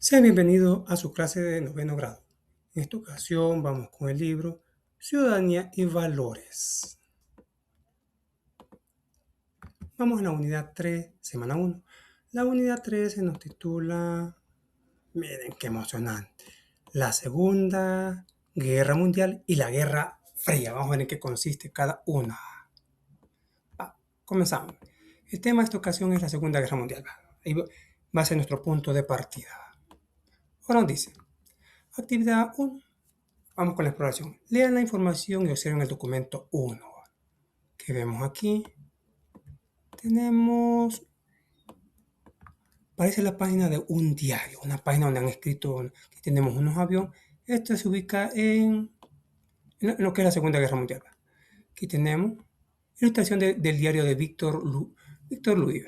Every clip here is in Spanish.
Sea bienvenido a su clase de noveno grado. En esta ocasión vamos con el libro Ciudadanía y Valores. Vamos a la unidad 3, semana 1. La unidad 3 se nos titula, miren qué emocionante, la Segunda Guerra Mundial y la Guerra Fría. Vamos a ver en qué consiste cada una. Comenzamos. El tema de esta ocasión es la Segunda Guerra Mundial. Ahí va a ser nuestro punto de partida. Ahora nos dice, actividad 1. Vamos con la exploración. Lean la información y observen el documento 1. Que vemos aquí. Tenemos, parece la página de un diario, una página donde han escrito que tenemos unos aviones. Esto se ubica en lo que es la Segunda Guerra Mundial. Aquí tenemos ilustración del diario de Víctor Louis.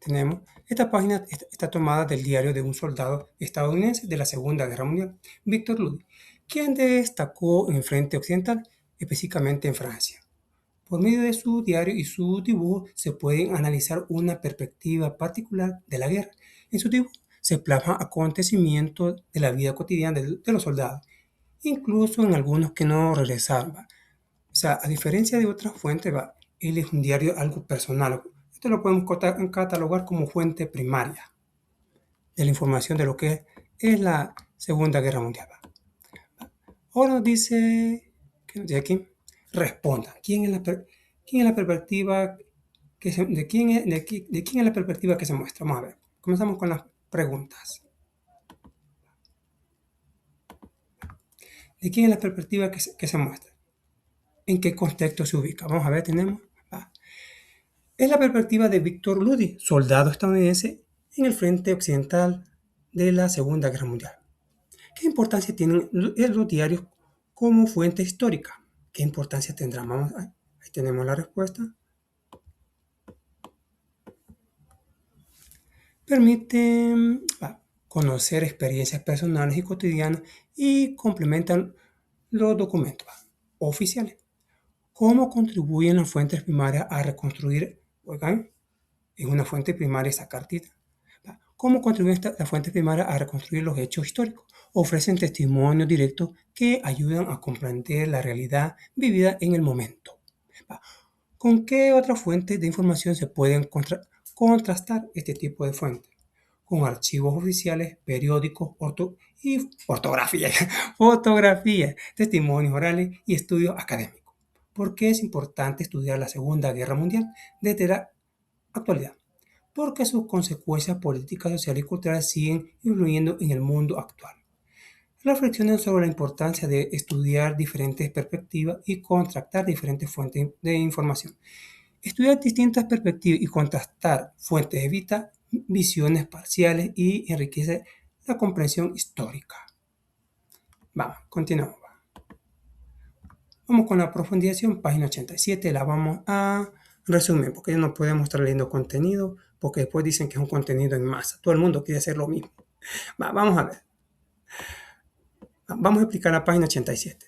Tenemos, esta página está tomada del diario de un soldado estadounidense de la Segunda Guerra Mundial, Víctor Louis, quien destacó en el frente occidental, específicamente en Francia. Por medio de su diario y su dibujo se puede analizar una perspectiva particular de la guerra. En su dibujo se plasman acontecimientos de la vida cotidiana de los soldados, incluso en algunos que no regresaron. O sea, a diferencia de otras fuentes, él es un diario algo personal. Esto lo podemos catalogar como fuente primaria de la información de lo que es la Segunda Guerra Mundial. Ahora nos dice, ¿qué nos dice aquí? Responda. ¿Quién es la perspectiva de quién es la perspectiva que se muestra? Vamos a ver. Comenzamos con las preguntas. ¿De quién es la perspectiva que se muestra? ¿En qué contexto se ubica? Vamos a ver, tenemos. Es la perspectiva de Víctor Ludi, soldado estadounidense en el frente occidental de la Segunda Guerra Mundial. ¿Qué importancia tienen los diarios como fuente histórica? ¿Qué importancia tendrán? Ahí tenemos la respuesta. Permiten conocer experiencias personales y cotidianas y complementan los documentos oficiales. ¿Cómo contribuyen las fuentes primarias a reconstruir? Oigan, es una fuente primaria esa cartita. ¿Cómo contribuyen las fuentes primarias a reconstruir los hechos históricos? Ofrecen testimonios directos que ayudan a comprender la realidad vivida en el momento. ¿Con qué otras fuentes de información se pueden contrastar este tipo de fuentes? Con archivos oficiales, periódicos y fotografías, testimonios orales y estudios académicos. ¿Por qué es importante estudiar la Segunda Guerra Mundial desde la actualidad? Porque sus consecuencias políticas, sociales y culturales siguen influyendo en el mundo actual. Reflexionen sobre la importancia de estudiar diferentes perspectivas y contrastar diferentes fuentes de información. Estudiar distintas perspectivas y contrastar fuentes evita visiones parciales y enriquece la comprensión histórica. Vamos, continuamos. Vamos con la profundización, página 87, la vamos a resumir, porque ya no podemos estar leyendo contenido, porque después dicen que es un contenido en masa. Todo el mundo quiere hacer lo mismo. Vamos a ver. Vamos a explicar la página 87.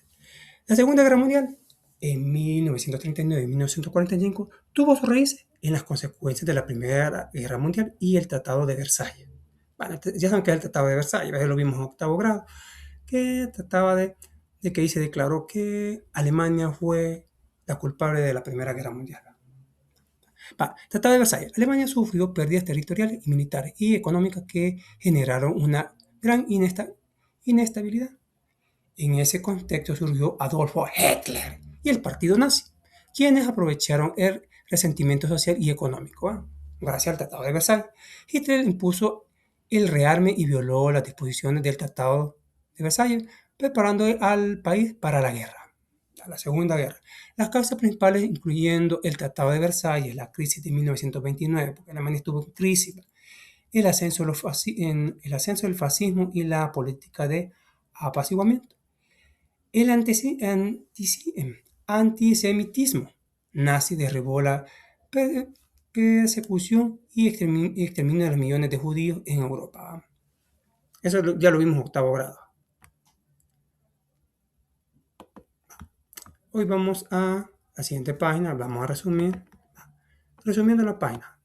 La Segunda Guerra Mundial, en 1939 y 1945, tuvo su raíz en las consecuencias de la Primera Guerra Mundial y el Tratado de Versalles. Bueno, ya saben que es el Tratado de Versalles, ya lo vimos en octavo grado, que trataba de que ahí se declaró que Alemania fue la culpable de la Primera Guerra Mundial. Tratado de Versalles. Alemania sufrió pérdidas territoriales y militares y económicas que generaron una gran inestabilidad. En ese contexto surgió Adolfo Hitler y el partido nazi, quienes aprovecharon el resentimiento social y económico. Gracias al Tratado de Versalles, Hitler impuso el rearme y violó las disposiciones del Tratado de Versalles, preparando al país para la guerra, la Segunda Guerra. Las causas principales, incluyendo el Tratado de Versalles, la crisis de 1929, porque Alemania estuvo en crisis, el ascenso del fascismo y la política de apaciguamiento. El antisemitismo nazi derribó la persecución y exterminio de los millones de judíos en Europa. Eso ya lo vimos en octavo grado. Hoy vamos a la siguiente página, vamos a resumir. Resumiendo la página,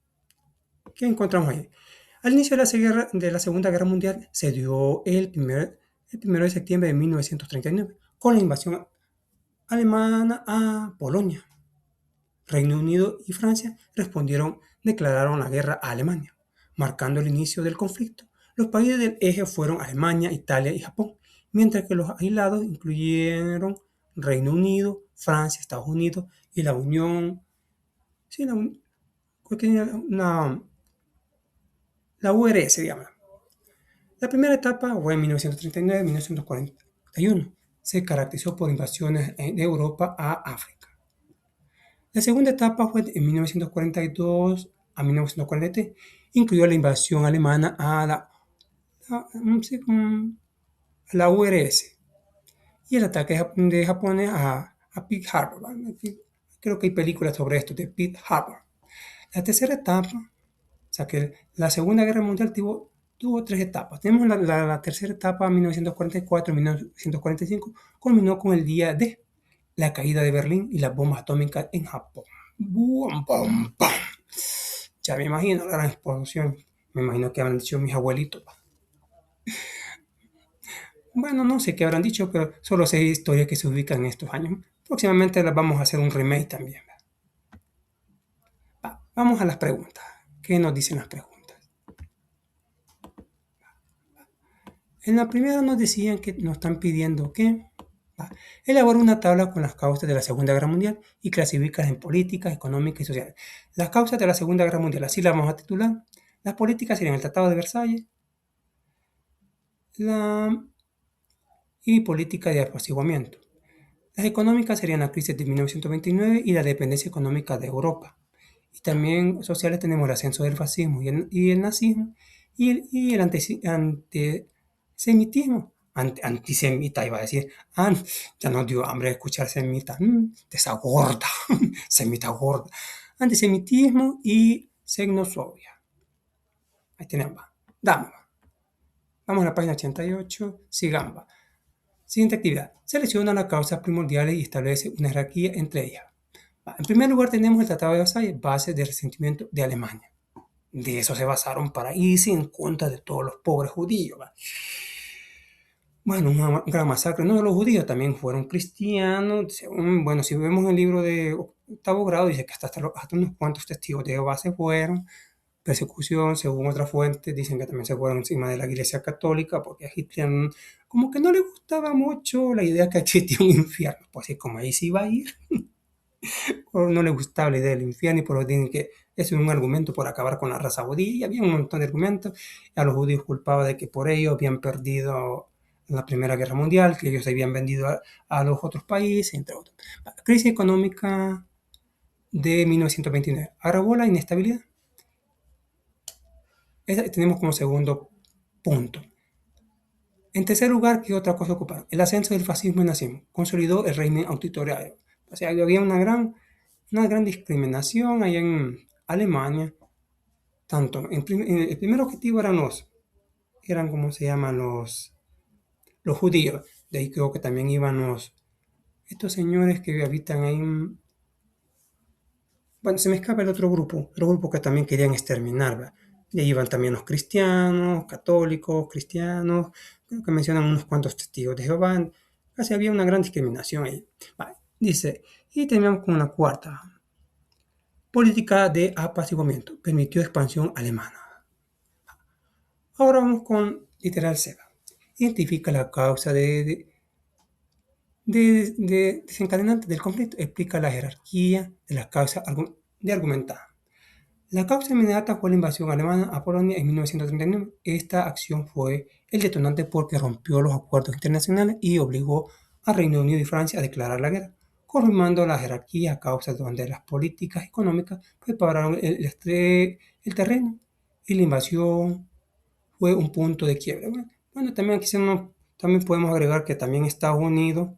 ¿qué encontramos ahí? Al inicio de la Segunda Guerra Mundial se dio el 1 de septiembre de 1939 con la invasión alemana a Polonia. Reino Unido y Francia declararon la guerra a Alemania, marcando el inicio del conflicto. Los países del eje fueron Alemania, Italia y Japón, mientras que los aislados incluyeron Reino Unido, Francia, Estados Unidos y la Unión, sí, la URSS, se llama. La primera etapa fue en 1939-1941. Se caracterizó por invasiones de Europa a África. La segunda etapa fue en 1942 a 1943. Incluyó la invasión alemana a la URSS y el ataque de Japón a Pearl Harbor. Creo que hay películas sobre esto, de Pearl Harbor. La tercera etapa, o sea que la Segunda Guerra Mundial tuvo tres etapas. Tenemos la tercera etapa, 1944-1945, culminó con el día de la caída de Berlín y las bombas atómicas en Japón. ¡Bum, bum, bum! Ya me imagino la gran explosión. Me imagino que habrán dicho mis abuelitos. Bueno, no sé qué habrán dicho, pero solo sé historias que se ubican en estos años. Próximamente las vamos a hacer un remake también. Vamos a las preguntas. ¿Qué nos dicen las preguntas? En la primera nos decían que nos están pidiendo que elabora una tabla con las causas de la Segunda Guerra Mundial y clasificarlas en políticas, económicas y sociales. Las causas de la Segunda Guerra Mundial, así las vamos a titular. Las políticas serían el Tratado de Versalles y política de apaciguamiento. Las económicas serían la crisis de 1929 y la dependencia económica de Europa. Y también sociales tenemos el ascenso del fascismo y el nazismo y el antisemitismo. Antisemita iba a decir. Ya nos dio hambre de escuchar semita. De esa gorda. Semita gorda. Antisemitismo y xenofobia. Ahí tenemos. Vamos a la página 88. Sigamos. Siguiente actividad. Selecciona las causas primordiales y establece una jerarquía entre ellas. En primer lugar tenemos el Tratado de Versalles, base del resentimiento de Alemania. De eso se basaron para irse en contra de todos los pobres judíos. Bueno, una gran masacre. No, los judíos también fueron cristianos. Bueno, si vemos el libro de octavo grado, dice que hasta unos cuantos testigos de Jehová se fueron. Persecución, según otras fuentes, dicen que también se fueron encima de la Iglesia Católica, porque a Hitler como que no le gustaba mucho la idea que existía un infierno. Pues así como ahí se iba a ir. O no le gustaba la idea del infierno y por lo dicen que eso es un argumento por acabar con la raza judía. Y había un montón de argumentos. A los judíos culpaba de que por ello habían perdido la Primera Guerra Mundial, que ellos se habían vendido a los otros países, entre otros. La crisis económica de 1929 agravó la inestabilidad. Tenemos como segundo punto. En tercer lugar, ¿qué otra cosa ocuparon? El ascenso del fascismo y nazismo. Consolidó el régimen autoritario. O sea, había una gran discriminación ahí en Alemania. Tanto, el primer objetivo eran ¿cómo se llaman? Los judíos. De ahí creo que también iban estos señores que habitan ahí. Bueno, se me escapa el otro grupo que también querían exterminar, ¿verdad? Y ahí iban también los cristianos, católicos, cristianos, creo que mencionan unos cuantos testigos de Jehová. Casi había una gran discriminación ahí. Vale, dice, y terminamos con la cuarta. Política de apaciguamiento. Permitió expansión alemana. Ahora vamos con literal C. Identifica la causa de desencadenante del conflicto. Explica la jerarquía de las causas de argumentar. La causa inmediata fue la invasión alemana a Polonia en 1939. Esta acción fue el detonante porque rompió los acuerdos internacionales y obligó a Reino Unido y Francia a declarar la guerra, confirmando la jerarquía a causa donde las políticas económicas prepararon el terreno y la invasión fue un punto de quiebre. Bueno, también aquí también podemos agregar que también Estados Unidos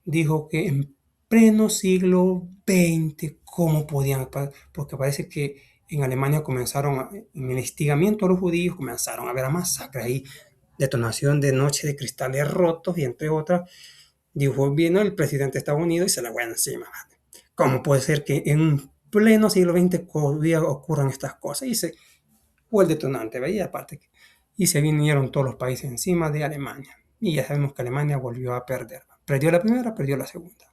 dijo que en pleno siglo XX, ¿cómo podían? Porque parece que en Alemania en el instigamiento a los judíos, comenzaron a haber masacres ahí, detonación de noche de cristales rotos y entre otras, vino el presidente de Estados Unidos y se la fue encima. ¿Cómo puede ser que en pleno siglo XX ocurran estas cosas? Y dice, fue el detonante, ¿veis? Aparte, y se vinieron todos los países encima de Alemania. Y ya sabemos que Alemania volvió a perder. Perdió la primera, perdió la segunda.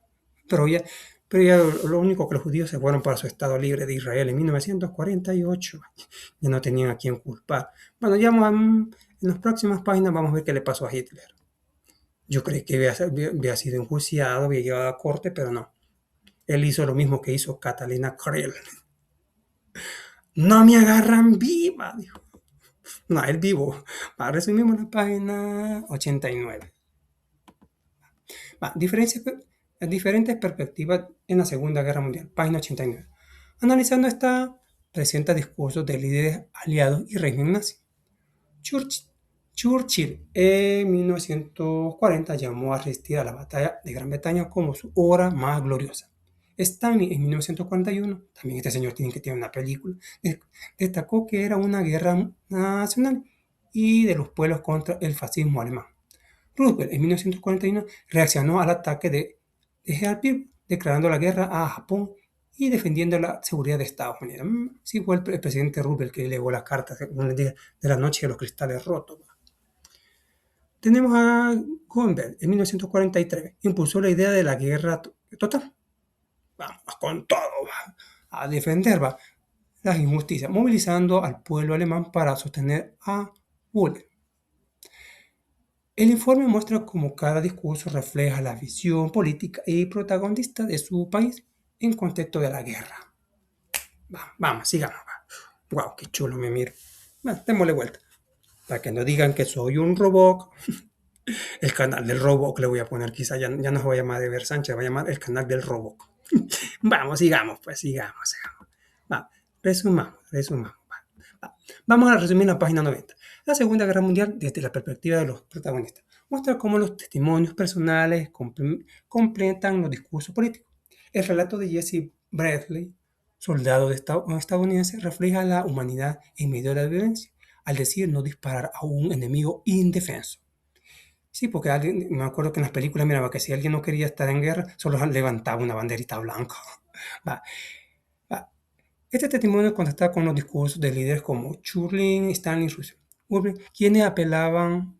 Pero ya, pero ya lo único que los judíos se fueron para su estado libre de Israel en 1948. Ya no tenían a quién culpar. Bueno, ya en las próximas páginas vamos a ver qué le pasó a Hitler. Yo creí que había sido enjuiciado, había llegado a corte, pero no. Él hizo lo mismo que hizo Catalina Krill. No me agarran viva, dijo. No, él vivo. Resumimos la página 89. Diferentes perspectivas en la Segunda Guerra Mundial, página 89. Analizando esta, presenta discursos de líderes aliados y régimen nazi. Churchill en 1940 llamó a resistir a la batalla de Gran Bretaña como su hora más gloriosa. Stanley en 1941, también este señor tiene que tener una película, destacó que era una guerra nacional y de los pueblos contra el fascismo alemán. Roosevelt en 1941 reaccionó al ataque de Pearl Harbor, declarando la guerra a Japón y defendiendo la seguridad de Estados Unidos. Sí fue el presidente Roosevelt que legó las cartas de la noche de los cristales rotos. Tenemos a Goldberg en 1943, impulsó la idea de la guerra total. Vamos con todo, a defender las injusticias, movilizando al pueblo alemán para sostener a Wöhler. El informe muestra cómo cada discurso refleja la visión política y protagonista de su país en contexto de la guerra. Vamos, sigamos. Wow, qué chulo me miro. Démosle vuelta. Para que no digan que soy un robot. El canal del robot le voy a poner, quizá ya no se va a llamar de Ver Sánchez, va a llamar el canal del robot. Vamos, sigamos. Resumamos. Vamos a resumir la página 90. La Segunda Guerra Mundial desde la perspectiva de los protagonistas. Muestra cómo los testimonios personales completan los discursos políticos. El relato de Jesse Bradley, soldado estadounidense, refleja la humanidad en medio de la violencia, al decir no disparar a un enemigo indefenso. Sí, porque me acuerdo que en las películas miraba que si alguien no quería estar en guerra, solo levantaba una banderita blanca. Va. Este testimonio contrasta con los discursos de líderes como Churchill, Stanley y Roosevelt, quienes apelaban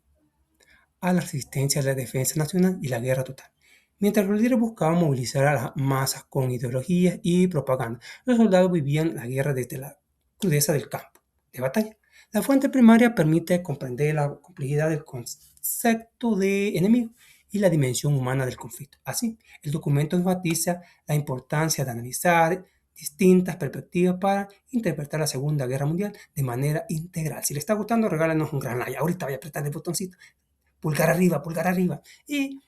a la resistencia, a la defensa nacional y la guerra total. Mientras los líderes buscaban movilizar a las masas con ideologías y propaganda, los soldados vivían la guerra desde la crudeza del campo de batalla. La fuente primaria permite comprender la complejidad del concepto de enemigo y la dimensión humana del conflicto. Así, el documento enfatiza la importancia de analizar distintas perspectivas para interpretar la Segunda Guerra Mundial de manera integral. Si le está gustando, regálanos un gran like. Ahorita voy a apretar el botoncito. Pulgar arriba. Y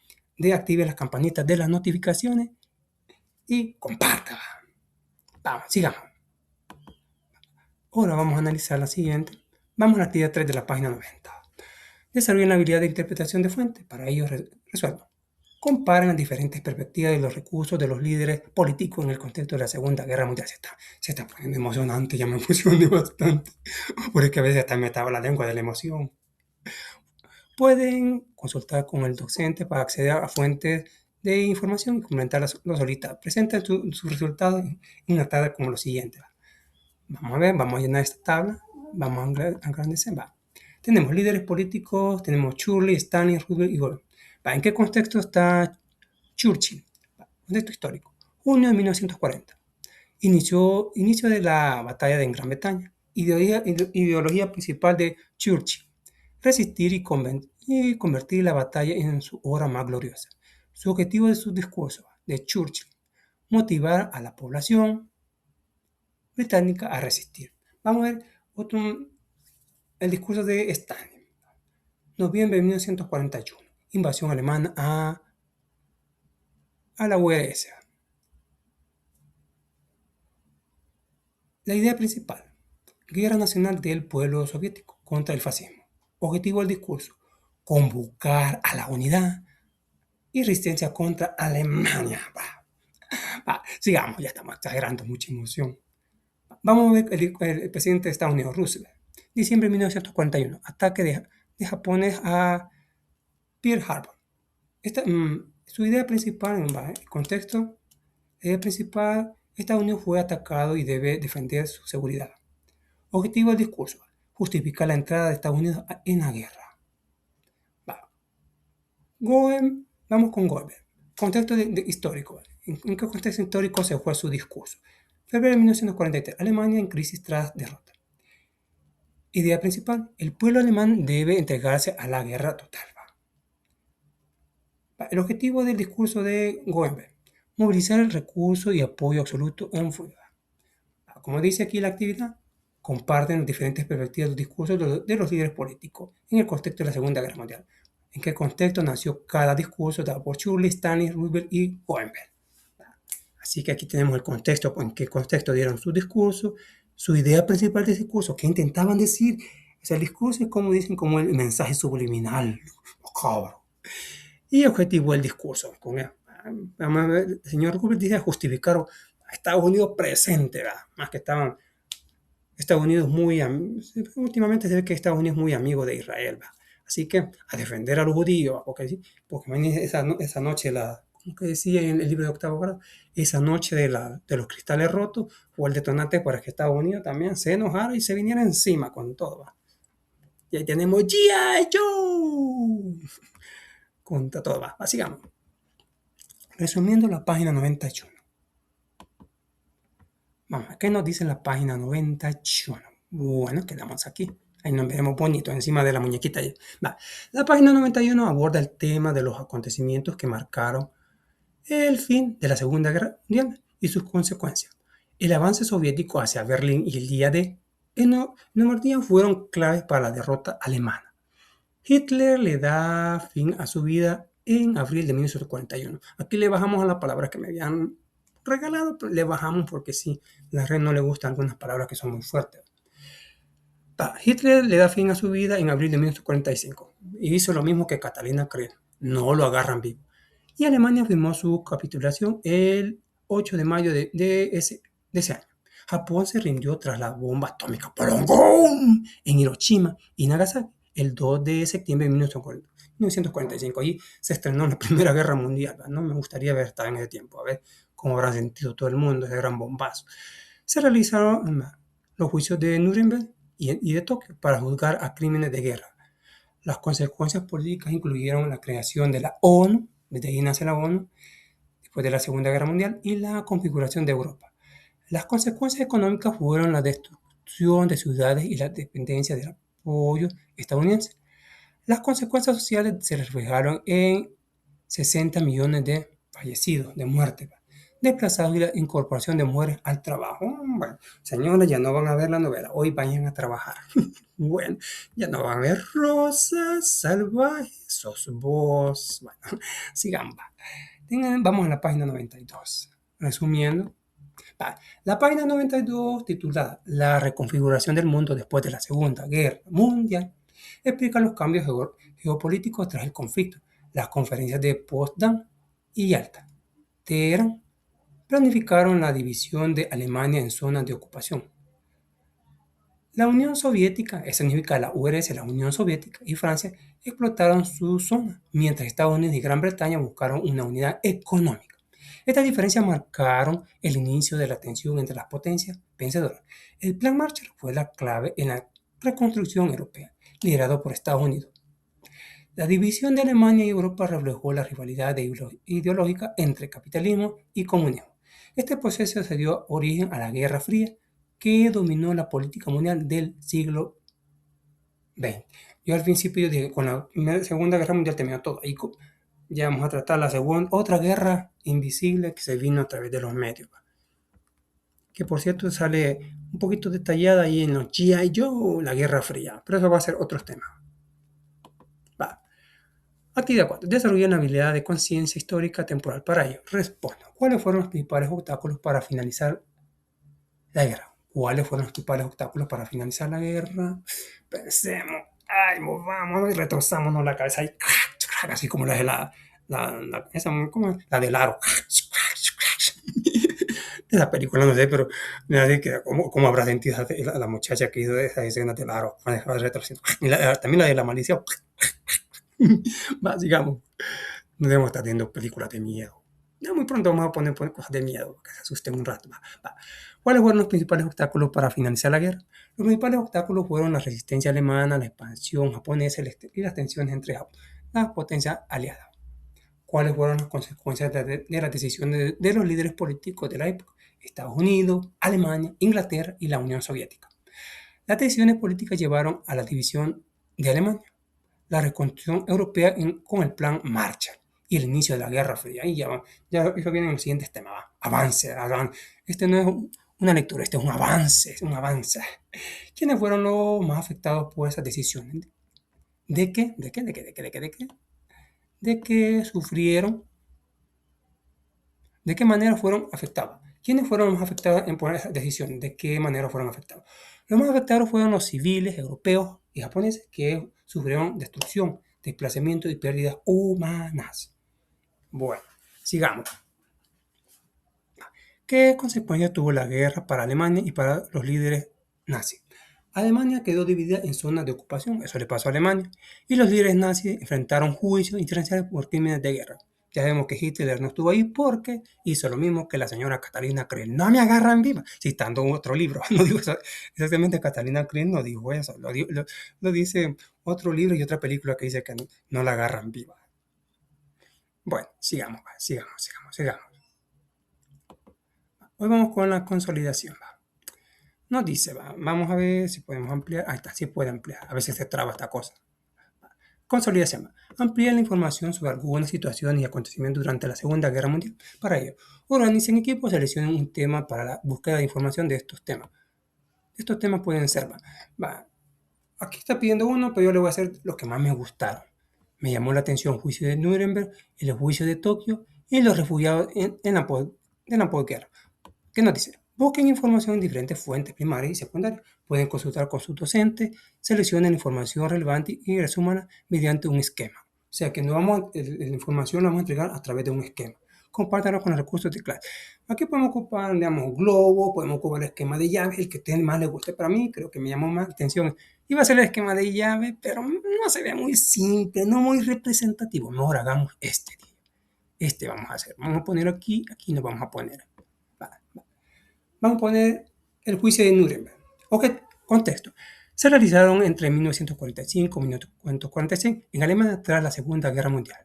active las campanitas de las notificaciones y comparta. Vamos, sigamos. Ahora vamos a analizar la siguiente. Vamos a la actividad 3 de la página 90. Desarrollen la habilidad de interpretación de fuentes. Para ello resuelvan. Comparen las diferentes perspectivas de los recursos de los líderes políticos en el contexto de la Segunda Guerra Mundial. Se está poniendo emocionante, ya me emocioné bastante. Porque a veces hasta me traba la lengua de la emoción. Pueden consultar con el docente para acceder a fuentes de información y complementarlas solitas. Presentan sus resultados en una tabla como lo siguiente. Vamos a ver, vamos a llenar esta tabla. Vamos a engrandecer. Tenemos líderes políticos, tenemos Churchill, Stanley, Roosevelt y Goebbels. ¿En qué contexto está Churchill? Contexto histórico. Junio de 1940. Inicio de la batalla de Gran Bretaña. Ideología principal de Churchill. Resistir y convertir la batalla en su hora más gloriosa. Su objetivo de sus discursos de Churchill. Motivar a la población británica a resistir. Vamos a ver el discurso de Stanley. Noviembre de 1941. Invasión alemana a la URSS. La idea principal. Guerra nacional del pueblo soviético contra el fascismo. Objetivo del discurso. Convocar a la unidad y resistencia contra Alemania. Sigamos, ya estamos exagerando, mucha emoción. Vamos a ver el presidente de Estados Unidos, Roosevelt. Diciembre de 1941. Ataque de japoneses a Pearl Harbor. Su idea principal, el contexto, la idea principal, Estados Unidos fue atacado y debe defender su seguridad. Objetivo del discurso. justificar la entrada de Estados Unidos en la guerra. Va. Vamos con Goebbels. Contexto histórico. ¿En qué contexto histórico se fue su discurso? Febrero de 1943. Alemania en crisis tras derrota. Idea principal. El pueblo alemán debe entregarse a la guerra total. El objetivo del discurso de Goebbels. Movilizar el recurso y apoyo absoluto en fuga. Como dice aquí la actividad, comparten diferentes perspectivas del discurso de los líderes políticos en el contexto de la Segunda Guerra Mundial. ¿En qué contexto nació cada discurso dado por Churchill, Stalin, Roosevelt y Goebbels? Así que aquí tenemos el contexto, en qué contexto dieron su discurso, su idea principal del discurso, qué intentaban decir. O sea, el discurso es como dicen, como el mensaje subliminal, macabro. Y objetivo del discurso. El señor Goebbels dice justificar a Estados Unidos presente, ¿verdad? Más que estaban Estados Unidos últimamente se ve que Estados Unidos es muy amigo de Israel, ¿va? Así que a defender a los judíos, porque esa noche, como que decía en el libro de octavo grado, esa noche de los cristales rotos fue el detonante para que Estados Unidos también se enojara y se viniera encima con todo, ¿va? Y ahí tenemos G.I. Joe contra todo, ¿va? Sigamos. Resumiendo la página 91. Vamos, ¿qué nos dice la página 91? Bueno, quedamos aquí. Ahí nos veremos bonito encima de la muñequita. Va. La página 91 aborda el tema de los acontecimientos que marcaron el fin de la Segunda Guerra Mundial y sus consecuencias. El avance soviético hacia Berlín y el día de Normandía fueron claves para la derrota alemana. Hitler le da fin a su vida en abril de 1941. Aquí le bajamos a las palabras que me habían regalado, pero le bajamos porque sí, a la red no le gustan algunas palabras que son muy fuertes. Hitler le da fin a su vida en abril de 1945 y hizo lo mismo que Catalina Krieg. No lo agarran vivo. Y Alemania firmó su capitulación el 8 de mayo de ese año. Japón se rindió tras la bomba atómica en Hiroshima y Nagasaki el 2 de septiembre de 1945. Allí se estrenó la Primera Guerra Mundial. No me gustaría haber estado en ese tiempo, a ver cómo habrá sentido todo el mundo ese gran bombazo. Se realizaron los juicios de Nuremberg y de Tokio para juzgar a crímenes de guerra. Las consecuencias políticas incluyeron la creación de la ONU, desde ahí nace la ONU, después de la Segunda Guerra Mundial, y la configuración de Europa. Las consecuencias económicas fueron la destrucción de ciudades y la dependencia del apoyo estadounidense. Las consecuencias sociales se reflejaron en 60 millones de fallecidos, de muertes, desplazados y la incorporación de mujeres al trabajo. Bueno, señores, ya no van a ver la novela, hoy vayan a trabajar. Bueno, ya no van a ver rosas salvajes, sos vos. Bueno, sigamos. Vamos a la página 92. Resumiendo, la página 92, titulada La reconfiguración del mundo después de la Segunda Guerra Mundial, explica los cambios geopolíticos tras el conflicto. Las conferencias de Potsdam y Yalta, Teherán, planificaron la división de Alemania en zonas de ocupación. La Unión Soviética, eso significa la URSS, la Unión Soviética y Francia, explotaron su zona, mientras Estados Unidos y Gran Bretaña buscaron una unidad económica. Estas diferencias marcaron el inicio de la tensión entre las potencias vencedoras. El Plan Marshall fue la clave en la reconstrucción europea, liderado por Estados Unidos. La división de Alemania y Europa reflejó la rivalidad ideológica entre capitalismo y comunismo. Este proceso se dio origen a la Guerra Fría, que dominó la política mundial del siglo XX. Yo al principio dije, con la Segunda Guerra Mundial terminó todo. Ahí ya vamos a tratar la otra guerra invisible que se vino a través de los medios. Que por cierto sale un poquito detallada ahí en los G.I. Joe, la Guerra Fría. Pero eso va a ser otros temas. Actividad 4. Desarrolla una habilidad de conciencia histórica temporal para ello. Responda. ¿Cuáles fueron los principales obstáculos para finalizar la guerra? ¿Cuáles fueron los principales obstáculos para finalizar la guerra? Pensemos. Ay, movamos y retorzámonos la cabeza. Ahí, así como la de la del aro. Esa película no sé, pero ¿cómo habrá sentido la muchacha que hizo esa escena del aro? Y también la de la malicia. Sigamos. No debemos estar viendo películas de miedo. Ya muy pronto vamos a poner cosas de miedo, que se asusten un rato. Va. ¿Cuáles fueron los principales obstáculos para finalizar la guerra? Los principales obstáculos fueron la resistencia alemana, la expansión japonesa y las tensiones entre las potencias aliadas. ¿Cuáles fueron las consecuencias de las decisiones de los líderes políticos de la época? Estados Unidos, Alemania, Inglaterra y la Unión Soviética. Las decisiones políticas llevaron a la división de Alemania, la reconstrucción europea con el plan Marshall y el inicio de la Guerra Fría. Y ya eso viene en los siguientes temas. Avance. Este no es una lectura, este es un avance, es un avance. ¿Quiénes fueron los más afectados por esas decisiones? ¿De qué? ¿De qué? ¿De qué? ¿De qué? ¿De qué? ¿De qué? ¿De qué sufrieron? ¿De qué manera fueron afectados? ¿Quiénes fueron los más afectados por esa decisión? ¿De qué manera fueron afectados? Los más afectados fueron los civiles europeos y japoneses que sufrieron destrucción, desplazamiento y pérdidas humanas. Bueno, sigamos. ¿Qué consecuencias tuvo la guerra para Alemania y para los líderes nazis? Alemania quedó dividida en zonas de ocupación, eso le pasó a Alemania, y los líderes nazis enfrentaron juicios internacionales por crímenes de guerra. Ya vemos que Hitler no estuvo ahí porque hizo lo mismo que la señora Catalina Krill. No me agarran viva, citando otro libro. No digo exactamente Catalina Krill no dijo eso, lo dice otro libro y otra película que dice que no la agarran viva. Bueno, sigamos. Hoy vamos con la consolidación. Nos dice, vamos a ver si podemos ampliar. Ahí está, sí puede ampliar. A veces se traba esta cosa. Consolidación. Amplía la información sobre algunas situaciones y acontecimientos durante la Segunda Guerra Mundial. Para ello, organicen equipos, seleccionen un tema para la búsqueda de información de estos temas. Estos temas pueden ser, aquí está pidiendo uno, pero yo le voy a hacer los que más me gustaron. Me llamó la atención el juicio de Nuremberg, el juicio de Tokio y los refugiados en la posguerra. ¿Qué nos dice? Busquen información en diferentes fuentes primarias y secundarias. Pueden consultar con sus docentes, seleccionen la información relevante y resúmanla mediante un esquema. O sea que la información la vamos a entregar a través de un esquema. Compártanlo con los recursos de clase. Aquí podemos ocupar, digamos, globo, podemos ocupar el esquema de llave, el que más le guste. Para mí, creo que me llamó más atención. Iba a ser el esquema de llave, pero no se ve muy simple, no muy representativo. Mejor hagamos este. Este vamos a hacer. Vamos a poner aquí nos vamos a poner. Vamos a poner el juicio de Nuremberg. Contexto. Se realizaron entre 1945 y 1946 en Alemania tras la Segunda Guerra Mundial.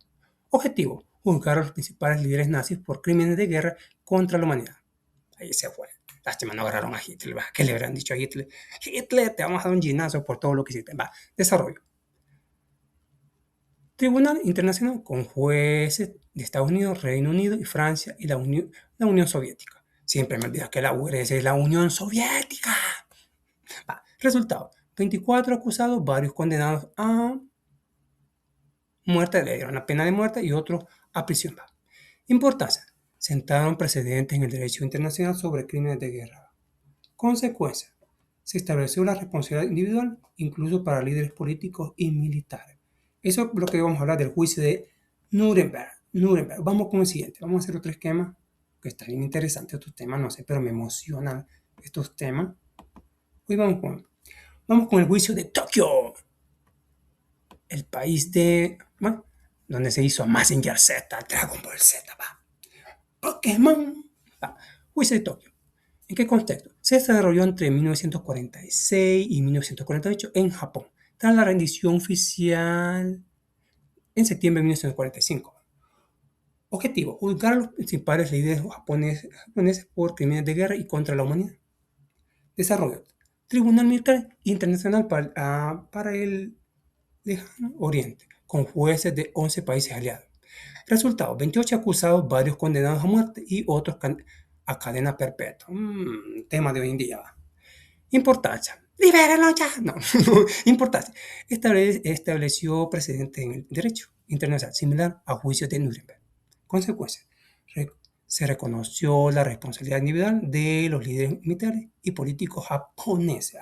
Objetivo: juzgar a los principales líderes nazis por crímenes de guerra contra la humanidad. Ahí se fue. Lástima, no agarraron a Hitler. ¿Qué le habrán dicho a Hitler? Hitler, te vamos a dar un ginazo por todo lo que hiciste. Desarrollo. Tribunal Internacional con jueces de Estados Unidos, Reino Unido y Francia y la Unión Soviética. Siempre me olvido que la URSS es la Unión Soviética. Resultado: 24 acusados, varios condenados a muerte, le dieron la pena de muerte y otros a prisión. Importancia: sentaron precedentes en el derecho internacional sobre crímenes de guerra. Consecuencia: se estableció la responsabilidad individual, incluso para líderes políticos y militares. Eso es lo que vamos a hablar del juicio de Nuremberg. Vamos con el siguiente. Vamos a hacer otro esquema que está bien interesante. Estos temas, no sé, pero me emocionan estos temas. Hoy vamos con el juicio de Tokio. El país donde se hizo Mazinger Z, Dragon Ball Z, Pokémon. Juicio de Tokio. ¿En qué contexto? Se desarrolló entre 1946 y 1948 en Japón, tras la rendición oficial en septiembre de 1945. Objetivo: juzgar a los principales líderes japoneses por crímenes de guerra y contra la humanidad. Desarrollo: Tribunal Militar Internacional para el Lejano Oriente, con jueces de 11 países aliados. Resultado: 28 acusados, varios condenados a muerte y otros a cadena perpetua. Tema de hoy en día. Importancia: ¡libérenlo ya! No. Importancia: estableció precedentes en el derecho internacional similar a juicio de Nuremberg. Consecuencia: se reconoció la responsabilidad individual de los líderes militares y políticos japoneses.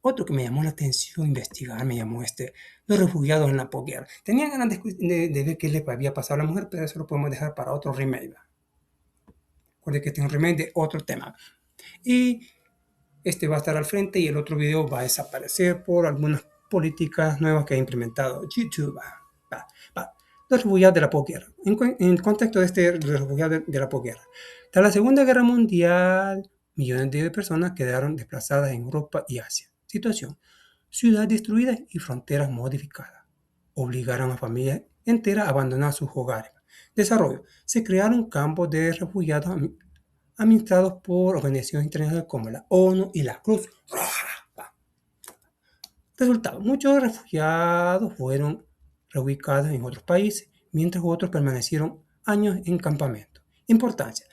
Otro que me llamó la atención investigar, los refugiados en la posguerra. Tenía ganas de ver qué le había pasado a la mujer, pero eso lo podemos dejar para otro remake. Recuerden que este es un remake de otro tema. Y este va a estar al frente y el otro video va a desaparecer por algunas políticas nuevas que ha implementado YouTube. los refugiados de la posguerra. En el contexto de de los refugiados de la posguerra. Tras la Segunda Guerra Mundial, millones de personas quedaron desplazadas en Europa y Asia. Situación: ciudades destruidas y fronteras modificadas. Obligaron a familias enteras a abandonar sus hogares. Desarrollo: se crearon campos de refugiados administrados por organizaciones internacionales como la ONU y la Cruz Roja. Resultado: muchos refugiados fueron reubicados en otros países, mientras otros permanecieron años en campamentos. Importancia.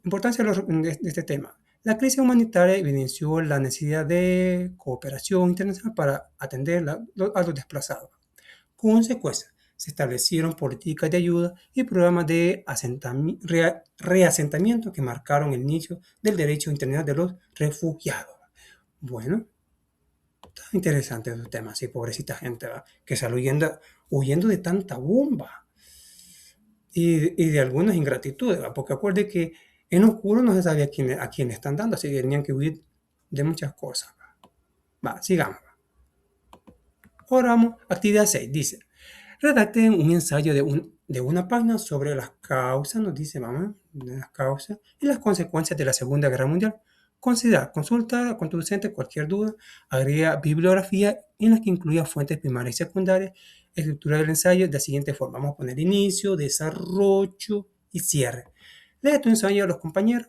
Importancia de este tema. La crisis humanitaria evidenció la necesidad de cooperación internacional para atender a los desplazados. Consecuencia: se establecieron políticas de ayuda y programas de reasentamiento que marcaron el inicio del derecho internacional de los refugiados. Bueno, está interesante el tema, sí, pobrecita gente, ¿verdad? Que sale huyendo de tanta bomba y de algunas ingratitudes, ¿verdad? Porque acuerde que en oscuro no se sabía a quién le están dando, así que tenían que huir de muchas cosas. Va, sigamos. Ahora vamos, actividad 6, dice: redacten un ensayo de una página sobre las causas, nos dice, vamos, de las causas y las consecuencias de la Segunda Guerra Mundial. Consulta conducente cualquier duda, agrega bibliografía en la que incluya fuentes primarias y secundarias, estructura del ensayo de la siguiente forma. Vamos a poner inicio, desarrollo y cierre. Lee tu ensayo a los compañeros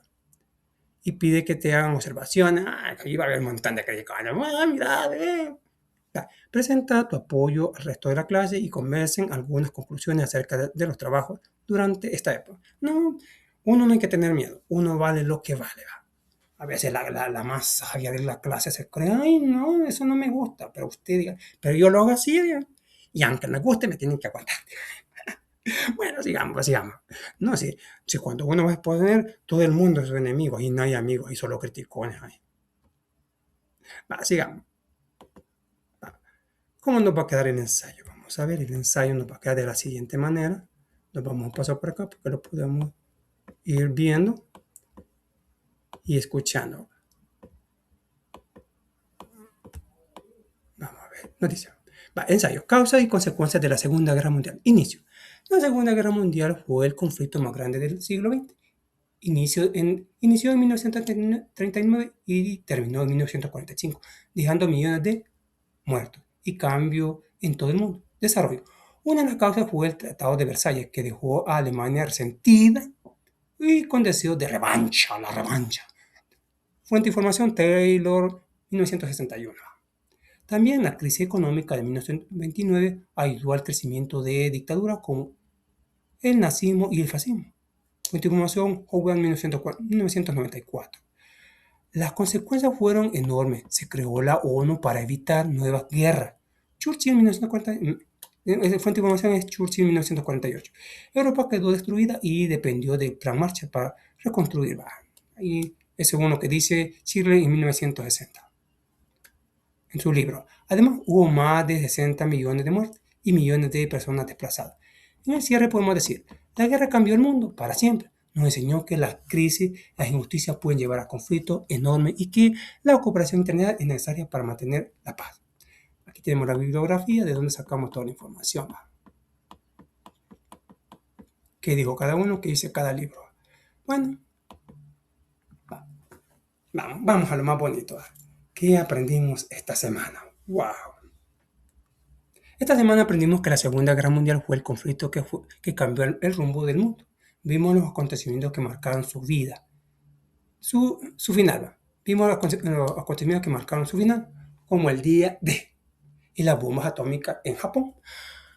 y pide que te hagan observaciones. Ahí va a haber un montón de críticos. Mira, presenta tu apoyo al resto de la clase y conversen algunas conclusiones acerca de los trabajos durante esta época. No, uno no hay que tener miedo, uno vale lo que vale. ¿Va? A veces la más sabia de la clase se cree, ay, no, eso no me gusta, pero usted diga, pero yo lo hago así, diga, y aunque me guste, me tienen que aguantar. Bueno, sigamos, sigamos. No, si cuando uno va a exponer, todo el mundo es su enemigo, y no hay amigos, hay solo criticones. Ahí. Va, sigamos. ¿Cómo nos va a quedar el ensayo? Vamos a ver, el ensayo nos va a quedar de la siguiente manera. Nos vamos a pasar por acá porque lo podemos ir viendo y escuchando. Vamos a ver, nos dice. Ensayo: causas y consecuencias de la Segunda Guerra Mundial. Inicio. La Segunda Guerra Mundial fue el conflicto más grande del siglo XX. Inició en 1939 y terminó en 1945, dejando millones de muertos y cambio en todo el mundo. Desarrollo. Una de las causas fue el Tratado de Versalles, que dejó a Alemania resentida y con deseo de revancha, la revancha. Fuente de información: Taylor, 1961. También la crisis económica de 1929 ayudó al crecimiento de dictaduras como el nazismo y el fascismo. Fuente de información: Howard, 1994. Las consecuencias fueron enormes. Se creó la ONU para evitar nuevas guerras. Churchill, 1940, fuente de información es Churchill, 1948. Europa quedó destruida y dependió del Plan Marshall para reconstruirla. Y es según lo que dice Shirley en 1960 en su libro. Además, hubo más de 60 millones de muertes y millones de personas desplazadas. En el cierre podemos decir: la guerra cambió el mundo para siempre. Nos enseñó que las crisis, las injusticias pueden llevar a conflictos enormes y que la cooperación internacional es necesaria para mantener la paz. Aquí tenemos la bibliografía de donde sacamos toda la información. ¿Qué dijo cada uno? ¿Qué dice cada libro? Bueno, vamos a lo más bonito. ¿Qué aprendimos esta semana? ¡Wow! Esta semana aprendimos que la Segunda Guerra Mundial fue el conflicto que cambió el rumbo del mundo. Vimos los acontecimientos que marcaron su vida, su final. Vimos los acontecimientos que marcaron su final, como el día D y las bombas atómicas en Japón.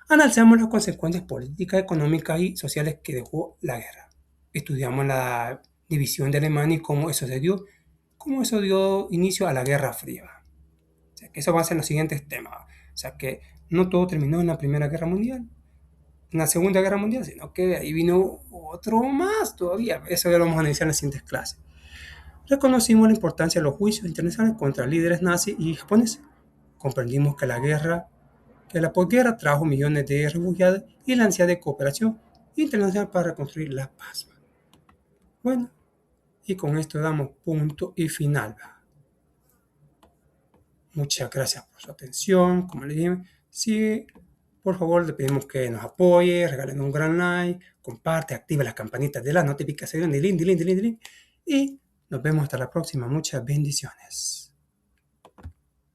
Analizamos las consecuencias políticas, económicas y sociales que dejó la guerra. Estudiamos la división de Alemania y cómo eso dio inicio a la Guerra Fría. O sea, que eso va a ser los siguientes temas. O sea, que no todo terminó en la Primera Guerra Mundial, en la Segunda Guerra Mundial, sino que ahí vino otro más todavía. Eso ya lo vamos a analizar en las siguientes clases. Reconocimos la importancia de los juicios internacionales contra líderes nazis y japoneses. Comprendimos que la posguerra trajo millones de refugiados y la ansiedad de cooperación internacional para reconstruir la paz. Bueno, y con esto damos punto y final. Muchas gracias por su atención. Como les dije, si Por favor, le pedimos que nos apoye, regalen un gran like, comparte, activa las campanitas de las notificaciones, y nos vemos hasta la próxima. Muchas bendiciones.